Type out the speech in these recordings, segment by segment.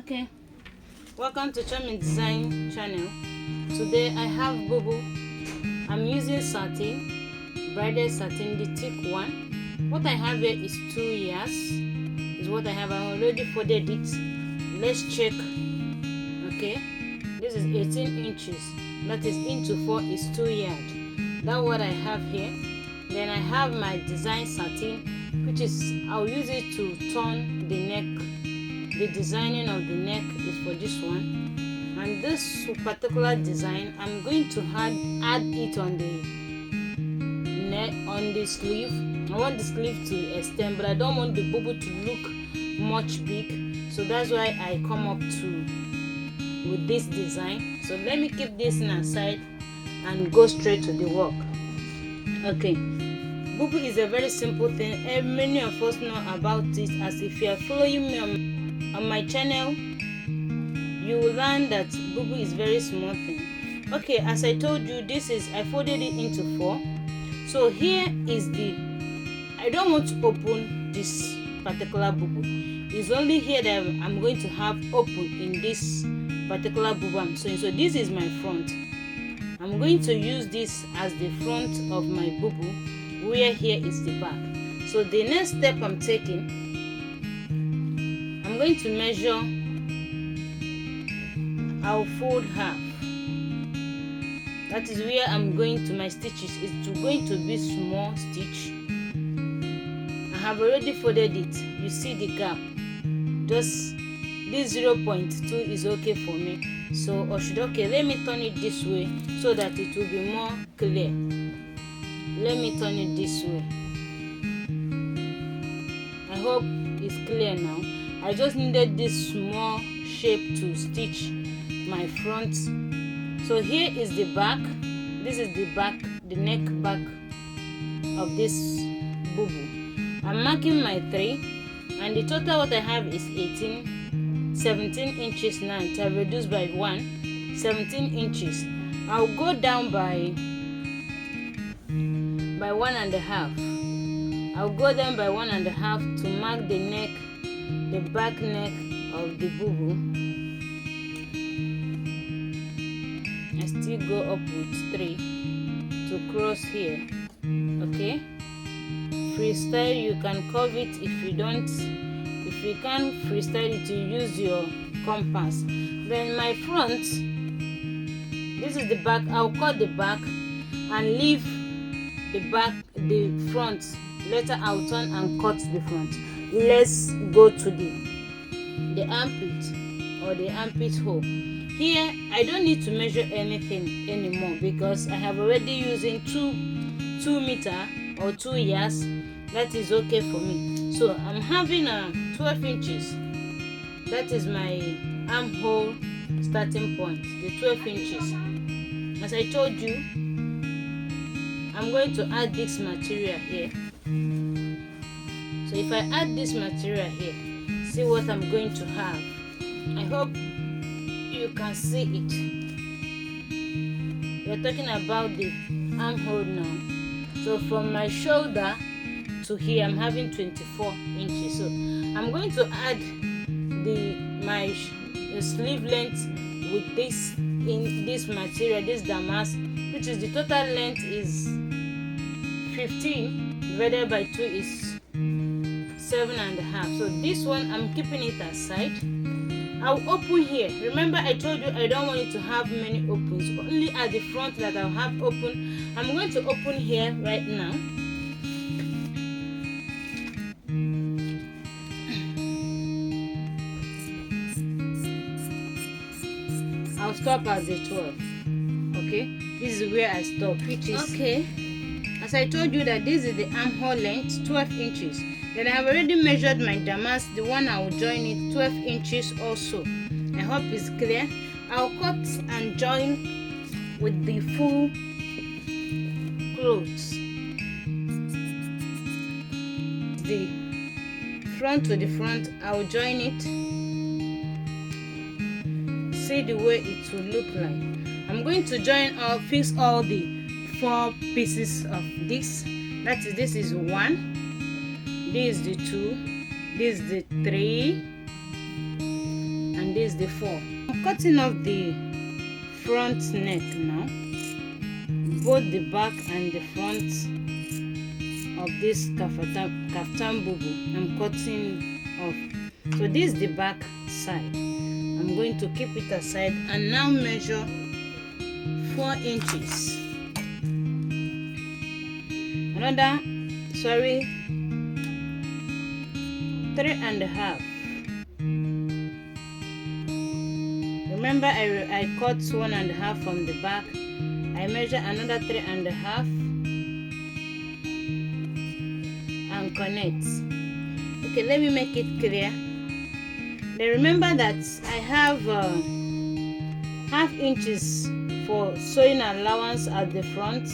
Okay, welcome to Charming Design channel. Today I have Bubu. I'm using satin, braided satin, the thick one. What I have here is 2 years. Is what I have. I already folded it. Let's check. Okay, this is 18 inches. That is into 4 is 2 yards. That's what I have here. Then I have my design satin, which is I'll use it to turn the neck. The designing of the neck is for this one, and this particular design I'm going to add it on the neck, on the sleeve. I want the sleeve to extend, but I don't want the bubble to look much big, so that's why I come up with this design. So let me keep this in aside and go straight to the work. Okay, Bubu is a very simple thing, and many of us know about it, as if you are following me on my channel, you will learn that Bubu is very small thing. Okay, as I told you, this is I folded it into 4. So here is I don't want to open this particular Bubu. It's only here that I'm going to have open in this particular Bubu I'm sewing. So this is my front. I'm going to use this as the front of my Bubu, where here is the back. So the next step I'm taking, I'm going to measure. I'll fold half. That is where I'm going to my stitches. It's going to be small stitch. I have already folded it. You see the gap. Just this 0.2 is okay for me. So okay, let me turn it this way so that it will be more clear. Let me turn it this way. I hope it's clear now. I just needed this small shape to stitch my front. So here is the back. This is the back, the neck back of this Bubu. I'm marking my 3, and the total what I have is 17 inches now. I've reduced by 17 inches. I'll go down by 1.5. I'll go down by 1.5 to mark the neck, the back neck of the Bubu. I still go up with 3 to cross here. Okay, freestyle, you can curve it. If you can't freestyle it, you use your compass. Then my front, this is the back. I'll cut the back and leave the front. Later I'll turn and cut the front. Let's go to the armpit or the armpit hole. Here I don't need to measure anything anymore because I have already using 2 meter or 2 yards. That is okay for me. So I'm having 12 inches. That is my armhole starting point, the 12 inches. As I told you, I'm going to add this material here. So if I add this material here, see what I'm going to have. I hope you can see it. We're talking about the armhole now. So from my shoulder to here, I'm having 24 inches. So I'm going to add my sleeve length with this in this material, this damask, which is the total length is 15 divided by 2 is 7.5. So this one I'm keeping it aside. I'll open here. Remember I told you I don't want it to have many opens, only at the front that I'll have open. I'm going to open here right now. I'll stop at the 12. Okay, this is where I stop, which is okay. As I told you that this is the armhole length, 12 inches. Then I have already measured my damask, the one I will join it, 12 inches also. I hope it's clear. I'll cut and join with the full clothes. The front to the front, I'll join it. See the way it will look like. I'm going to fix all the 4 pieces of this. This is 1. This is the 2, this is the 3, and this the 4. I'm cutting off the front neck now, both the back and the front of this kaftan bubu. I'm cutting off. So this is the back side. I'm going to keep it aside and now measure 4 inches. Another, 3.5. Remember, I cut 1.5 from the back. I measure another 3.5 and connect. Okay, let me make it clear. Then remember that I have half inches for sewing allowance at the front.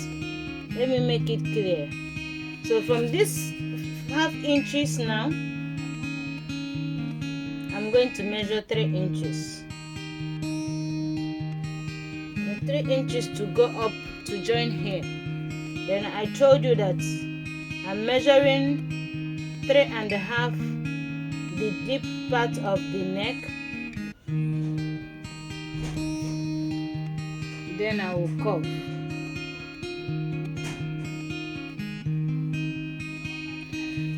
Let me make it clear. So from this half inches now, I'm going to measure 3 inches. 3 inches to go up to join here. Then I told you that I'm measuring 3.5 the deep part of the neck. Then I will curve.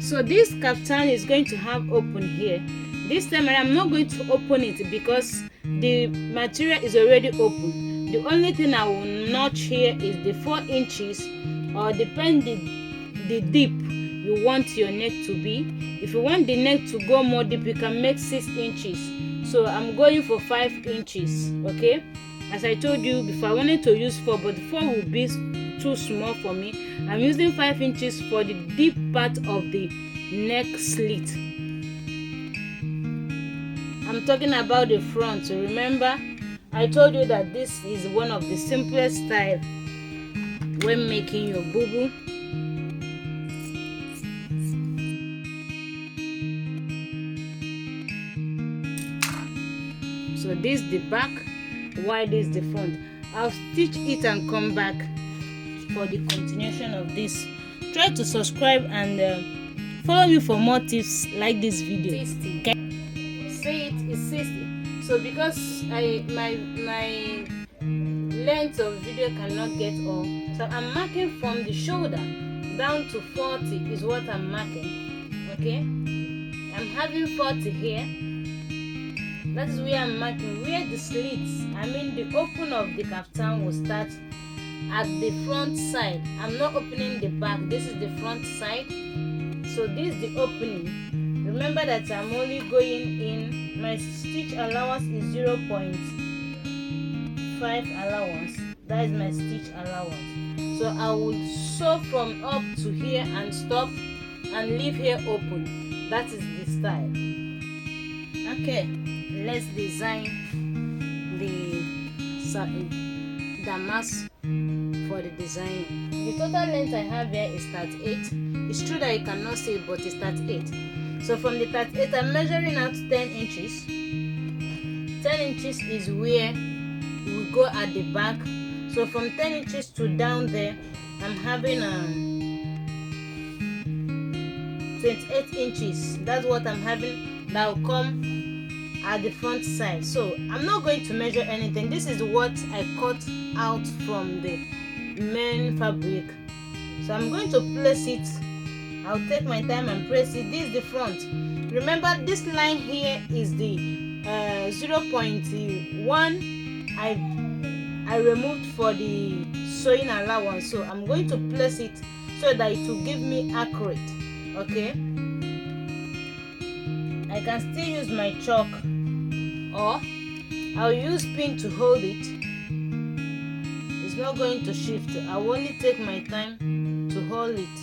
So this kaftan is going to have open here. This time I'm not going to open it because the material is already open. The only thing I will notch here is the 4 inches, or depending the deep you want your neck to be. If you want the neck to go more deep, you can make 6 inches. So I'm going for 5 inches. Okay, as I told you before, I wanted to use 4, but 4 will be too small for me. I'm using 5 inches for the deep part of the neck slit. I'm talking about the front. So remember, I told you that this is one of the simplest style when making your bubu. So this is the back, while this is the front. I'll stitch it and come back for the continuation of this. Try to subscribe and follow me for more tips like this video. Okay? Say it is 60. So because my length of video cannot get all, so I'm marking from the shoulder down to 40 is what I'm marking. Okay, I'm having 40 here. That is where I'm marking, where the slits, I mean the open of the kaftan will start at the front side. I'm not opening the back. This is the front side. So this is the opening. Remember that I'm only going in. My stitch allowance is 0.5 allowance. That is my stitch allowance. So I will sew from up to here and stop and leave here open. That is the style. Okay, let's design the damask for the design. The total length I have here is 38. It's true that you cannot see it, but it's 38. So from the 38, I'm measuring out 10 inches. 10 inches is where we go at the back. So from 10 inches to down there, I'm having 28 inches. That's what I'm having. That will come at the front side. So I'm not going to measure anything. This is what I cut out from the main fabric. So I'm going to place it. I'll take my time and press it. This is the front. Remember, this line here is the 0.1 I removed for the sewing allowance. So I'm going to place it so that it will give me accurate. Okay, I can still use my chalk, or I'll use pin to hold it. It's not going to shift. I will only take my time to hold it.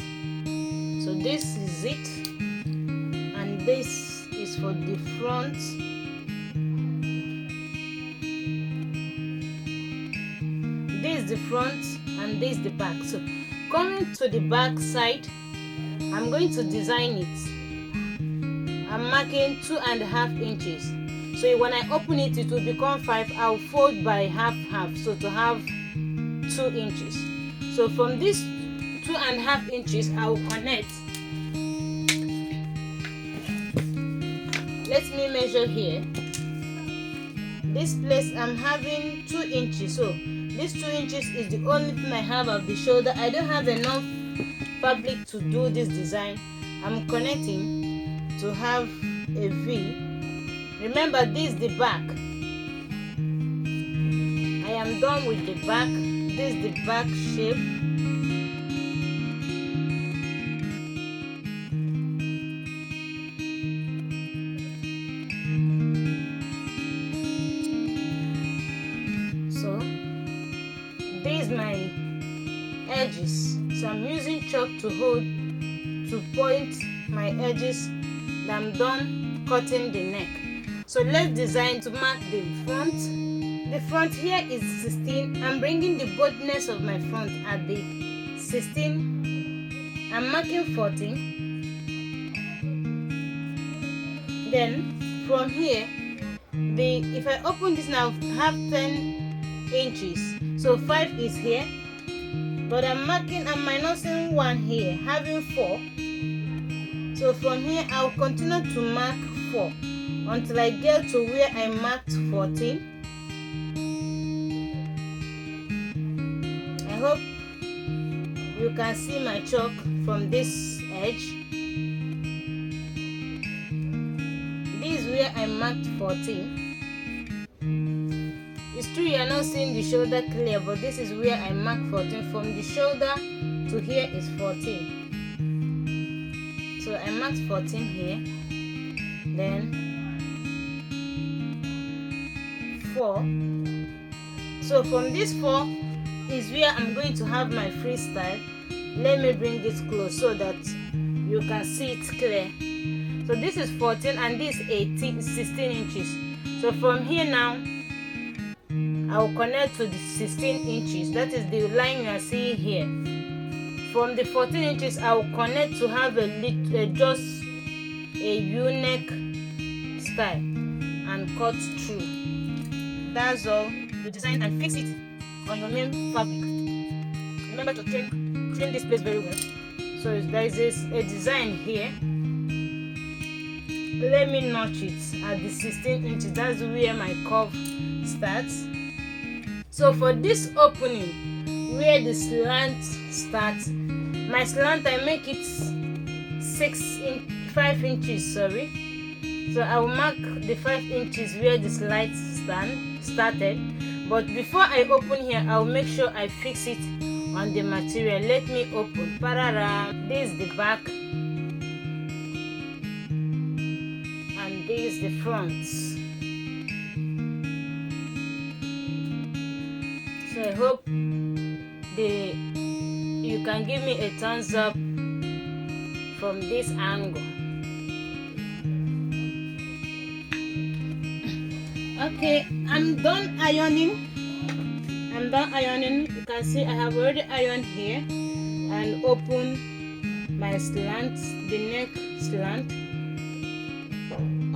So this is it, and this is for the front. This is the front and this is the back. So coming to the back side, I'm going to design it. I'm marking 2.5 inches. So when I open it, it will become 5. I'll fold by half, so to have 2 inches. So from this 2.5 inches, I will connect. Let me measure here. this place I'm having 2 inches, so this 2 inches is the only thing I have of the shoulder. I don't have enough fabric to do this design. I'm connecting to have a V. Remember, this is the back. I am done with the back. This is the back shape. So these are my edges. So I'm using chalk to point my edges. I'm done cutting the neck. So let's design to mark the front. The front here is 16. I'm bringing the boldness of my front at the 16. I'm marking 14. Then from here, if I open this now, I have 10 inches. So 5 is here. But I'm minusing 1 here, having 4. So from here, I'll continue to mark 4 until I get to where I marked 14. I hope you can see my chalk from this edge. This is where I marked 14. It's true you are not seeing the shoulder clear, but this is where I marked 14. From the shoulder to here is 14. So I marked 14 here. Then 4. So from this 4 is where I'm going to have my freestyle. Let me bring it close so that you can see it clear. So this is 14 and this is 16 inches. So from here now, I'll connect to the 16 inches. That is the line you are seeing here. From the 14 inches, I'll connect to have just a U-neck style and cut through. That's all. You design and fix it on your main fabric. Remember to trim this place very well. So there is a design here. Let me notch it at the 16 inches. That's where my curve starts. So for this opening, where the slant starts, my slant I make it 5 inches. Sorry. So I will mark the 5 inches where the slant started. But before I open here, I'll make sure I fix it on the material. Let me open. Pararam. This is the back. And this is the front. So I hope you can give me a thumbs up from this angle. Okay, I'm done ironing. You can see I have already ironed here and opened my slant, the neck slant.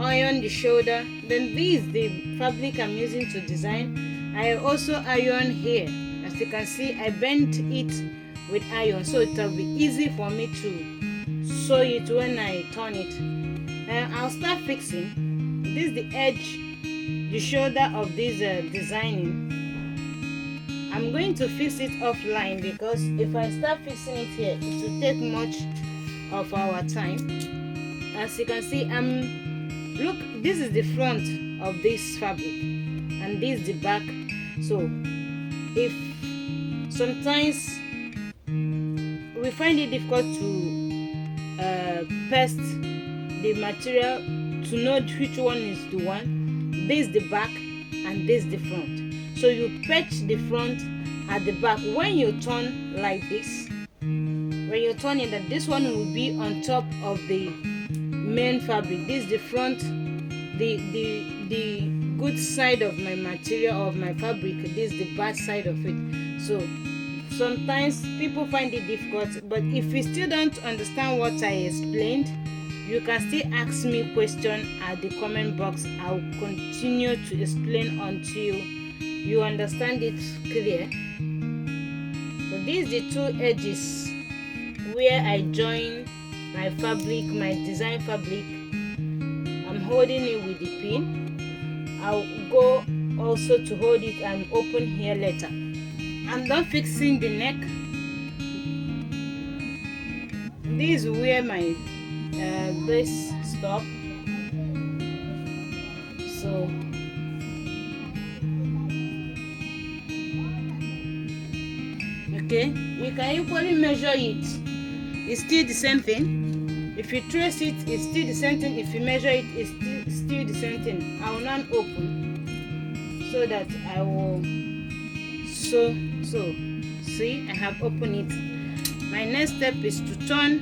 Iron the shoulder. Then this is the fabric I'm using to design. I also iron here. As you can see, I bent it with iron, so it will be easy for me to sew it when I turn it. I'll start fixing. This is the edge, the shoulder of this designing. I'm going to fix it offline because if I start fixing it here, it will take much of our time. As you can see, look, this is the front of this fabric and this is the back. So if sometimes we find it difficult to paste the material to know which one is the one, this is the back and this is the front. So you patch the front at the back. When you turn like this, that this one will be on top of the main fabric. This is the front, the good side of my material, of my fabric. This is the bad side of it. So sometimes people find it difficult, but if you still don't understand what I explained, you can still ask me question at the comment box. I'll continue to explain until you understand it clear. So these are the 2 edges where I join my fabric, my design fabric. I'm holding it with the pin. I'll go also to hold it and open here later. I'm done fixing the neck. This is where my base stop. So okay, you can equally measure it. It's still the same thing. If you trace it, it's still the same thing. If you measure it, it's still the same thing. I will now open so that I will so see, I have opened it. My next step is to turn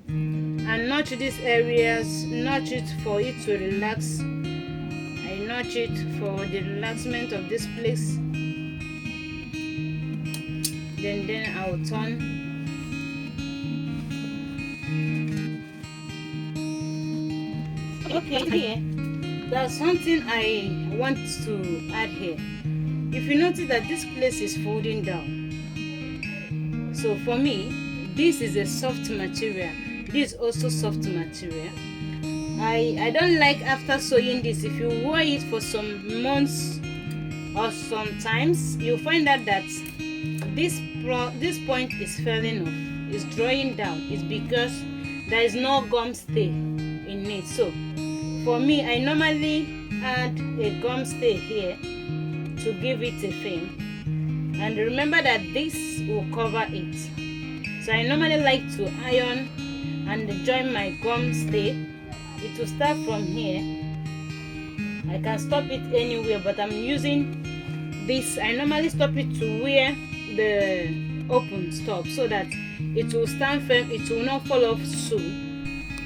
and notch these areas, notch it for it to relax. I notch it for the relaxment of this place. Then I will turn. Okay, here there's something I want to add here. If you notice that this place is folding down, so for me this is a soft material, this is also soft material. I don't like after sewing this, if you wear it for some months or sometimes, you'll find out that this point is falling off, is drawing down. It's because there is no gum stay in it. So for me, I normally add a gum stay here to give it a frame, and remember that this will cover it. So I normally like to iron and join my gum stay. It will start from here. I can stop it anywhere, but I'm using this. I normally stop it to where the open stop, so that it will stand firm, it will not fall off soon.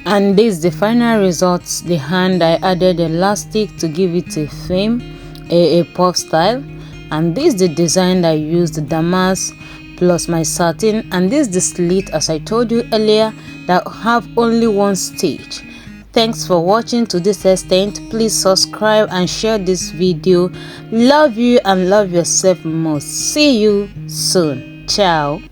And this is the final result. The hand, I added elastic to give it a frame, a puff style, and this is the design I used, the damask plus my satin, and this is the slit, as I told you earlier, that have only one stitch. Thanks for watching to this extent. Please subscribe and share this video. Love you and love yourself most. See you soon. Ciao.